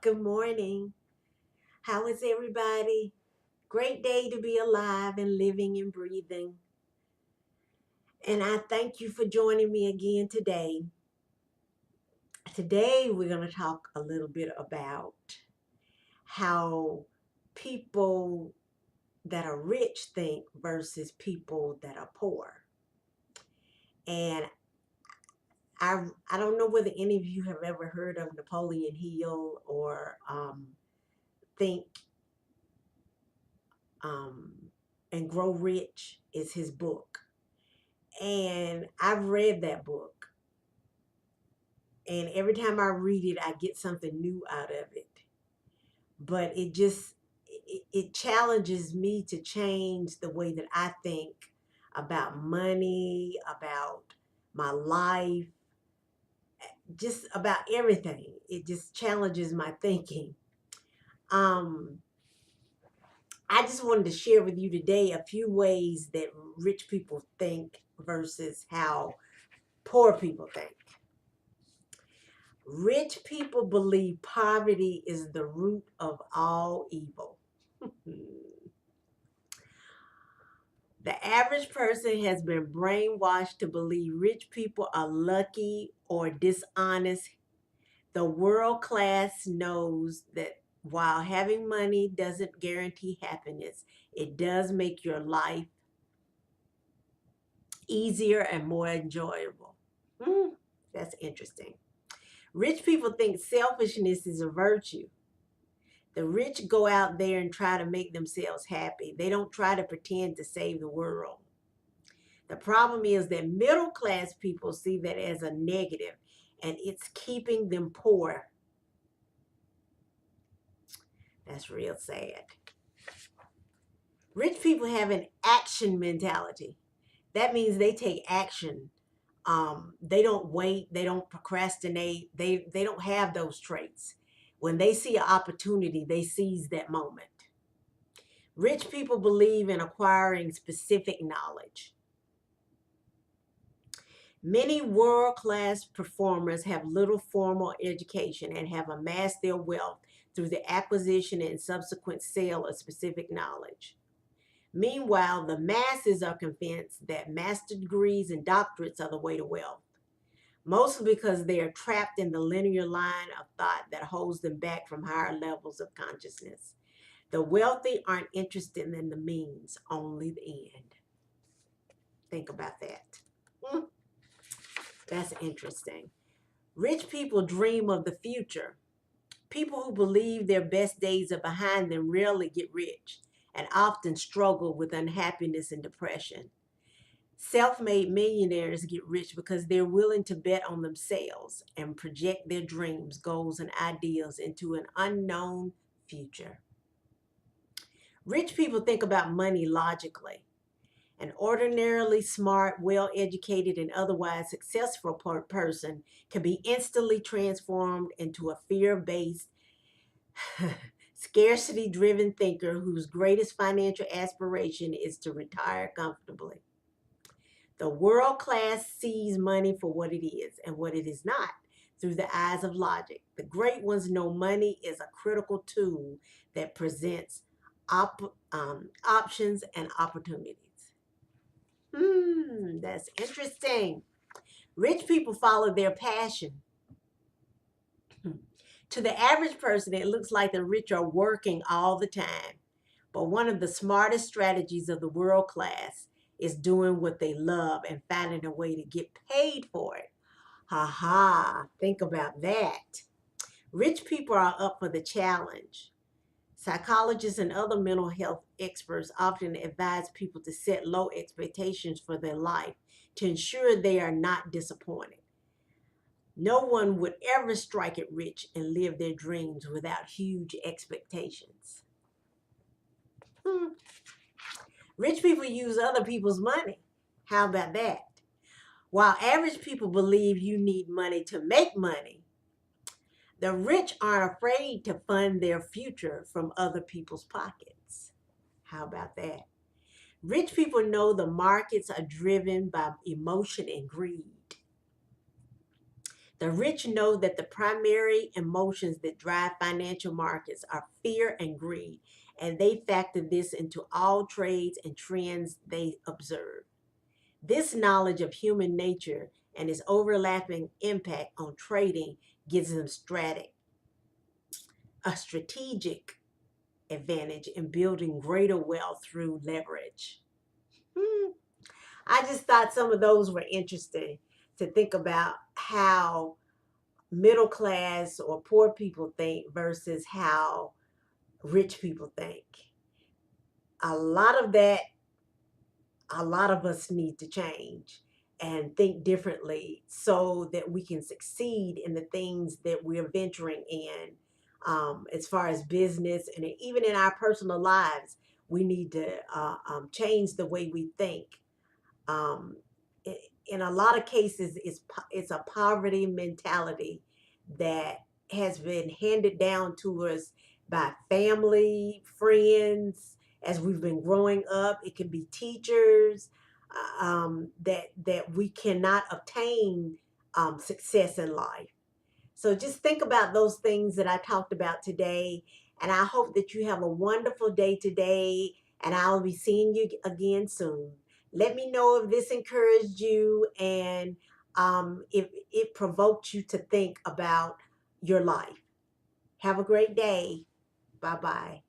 Good morning. How is everybody? Great day to be alive and living and breathing. And I thank you for joining me again today. Today, we're going to talk a little bit about how people that are rich think versus people that are poor. And I don't know whether any of you have ever heard of Napoleon Hill or Think um, and Grow Rich is his book. And I've read that book. And every time I read it, I get something new out of it. But it challenges me to change the way that I think about money, about my life, just about everything. It just challenges my thinking. Um, I just wanted to share with you today a few ways that rich people think versus how poor people think. Rich people believe poverty is the root of all evil. The average person has been brainwashed to believe rich people are lucky or dishonest. The world class knows that while having money doesn't guarantee happiness, it does make your life easier and more enjoyable. That's interesting. Rich people think selfishness is a virtue. The rich go out there and try to make themselves happy. They don't try to pretend to save the world. The problem is that middle class people see that as a negative and it's keeping them poor. That's real sad. Rich people have an action mentality. That means they take action. They don't wait. They don't procrastinate. They don't have those traits. When they see an opportunity, they seize that moment. Rich people believe in acquiring specific knowledge. Many world-class performers have little formal education and have amassed their wealth through the acquisition and subsequent sale of specific knowledge. Meanwhile, the masses are convinced that master degrees and doctorates are the way to wealth, mostly because they are trapped in the linear line of thought that holds them back from higher levels of consciousness. The wealthy aren't interested in the means, only the end. Think about that. That's interesting. Rich people dream of the future. People who believe their best days are behind them rarely get rich and often struggle with unhappiness and depression. Self-made millionaires get rich because they're willing to bet on themselves and project their dreams, goals, and ideals into an unknown future. Rich people think about money logically. An ordinarily smart, well-educated, and otherwise successful person can be instantly transformed into a fear-based, scarcity-driven thinker whose greatest financial aspiration is to retire comfortably. The world class sees money for what it is and what it is not through the eyes of logic. The great ones know money is a critical tool that presents options and opportunities. That's interesting. Rich people follow their passion. To the average person, it looks like the rich are working all the time. But one of the smartest strategies of the world class is doing what they love and finding a way to get paid for it. Ha ha, think about that. Rich people are up for the challenge. Psychologists and other mental health experts often advise people to set low expectations for their life to ensure they are not disappointed. No one would ever strike it rich and live their dreams without huge expectations. Rich people use other people's money. How about that? While average people believe you need money to make money, the rich aren't afraid to fund their future from other people's pockets. How about that? Rich people know the markets are driven by emotion and greed. The rich know that the primary emotions that drive financial markets are fear and greed, and they factor this into all trades and trends they observe. This knowledge of human nature and its overlapping impact on trading gives them a strategic advantage in building greater wealth through leverage. Hmm. I just thought some of those were interesting to think about how middle class or poor people think versus how rich people think. A lot of that, a lot of us need to change and think differently so that we can succeed in the things that we're venturing in, as far as business and even in our personal lives. We need to change the way we think. um, in a lot of cases, it's a poverty mentality that has been handed down to us by family, friends, as we've been growing up. It can be teachers, that we cannot obtain success in life. So just think about those things that I talked about today. And I hope that you have a wonderful day today. And I'll be seeing you again soon. Let me know if this encouraged you and if it provoked you to think about your life. Have a great day. Bye bye.